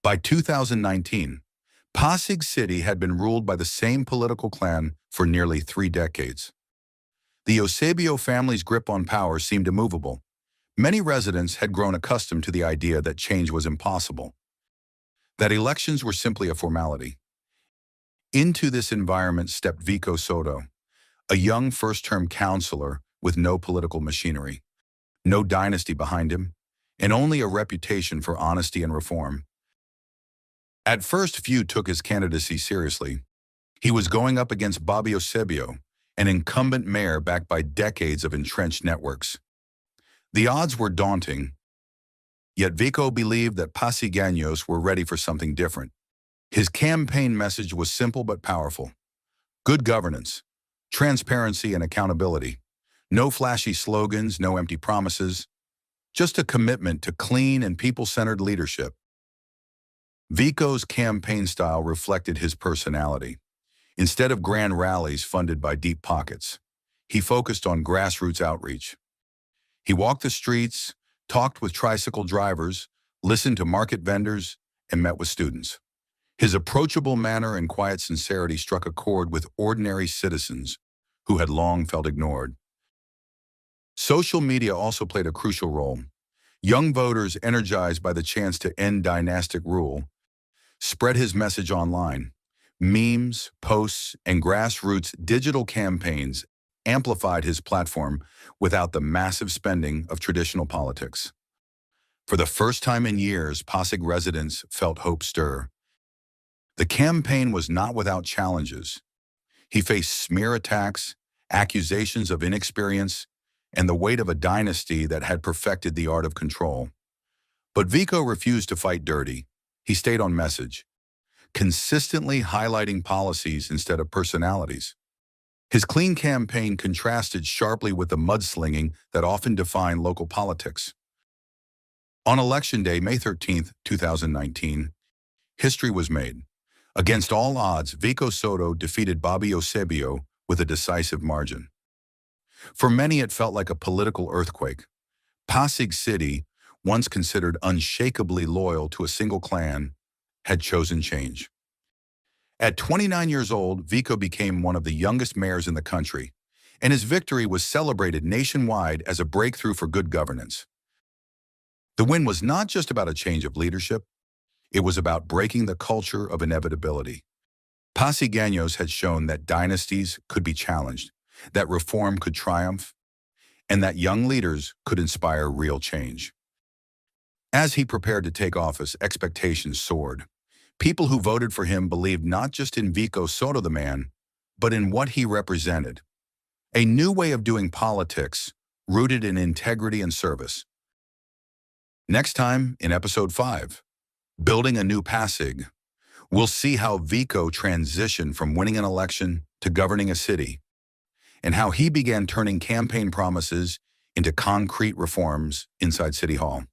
By 2019, Pasig City had been ruled by the same political clan for nearly 3 decades. The Eusebio family's grip on power seemed immovable. Many residents had grown accustomed to the idea that change was impossible, that elections were simply a formality. Into this environment stepped Vico Sotto, a young first-term councilor with no political machinery, no dynasty behind him, and only a reputation for honesty and reform. At first, few took his candidacy seriously. He was going up against Bobby Eusebio, an incumbent mayor backed by decades of entrenched networks. The odds were daunting, yet Vico believed that Pasigueños were ready for something different. His campaign message was simple but powerful. Good governance, transparency and accountability. No flashy slogans, no empty promises. Just a commitment to clean and people-centered leadership. Vico's campaign style reflected his personality. Instead of grand rallies funded by deep pockets, he focused on grassroots outreach. He walked the streets, talked with tricycle drivers, listened to market vendors, and met with students. His approachable manner and quiet sincerity struck a chord with ordinary citizens who had long felt ignored. Social media also played a crucial role. Young voters, energized by the chance to end dynastic rule, spread his message online. Memes, posts, and grassroots digital campaigns amplified his platform without the massive spending of traditional politics. For the first time in years, Pasig residents felt hope stir. The campaign was not without challenges. He faced smear attacks, accusations of inexperience, and the weight of a dynasty that had perfected the art of control. But Vico refused to fight dirty. He stayed on message, consistently highlighting policies instead of personalities. His clean campaign contrasted sharply with the mudslinging that often defined local politics. On Election Day, May 13, 2019, history was made. Against all odds, Vico Sotto defeated Bobby Eusebio with a decisive margin. For many, it felt like a political earthquake. Pasig City, once considered unshakably loyal to a single clan, had chosen change. At 29 years old, Vico became one of the youngest mayors in the country, and his victory was celebrated nationwide as a breakthrough for good governance. The win was not just about a change of leadership, it was about breaking the culture of inevitability. Pasigueños had shown that dynasties could be challenged, that reform could triumph, and that young leaders could inspire real change. As he prepared to take office, expectations soared. People who voted for him believed not just in Vico Sotto the man, but in what he represented. A new way of doing politics, rooted in integrity and service. Next time, in Episode 5, Building a New Pasig, we'll see how Vico transitioned from winning an election to governing a city, and how he began turning campaign promises into concrete reforms inside City Hall.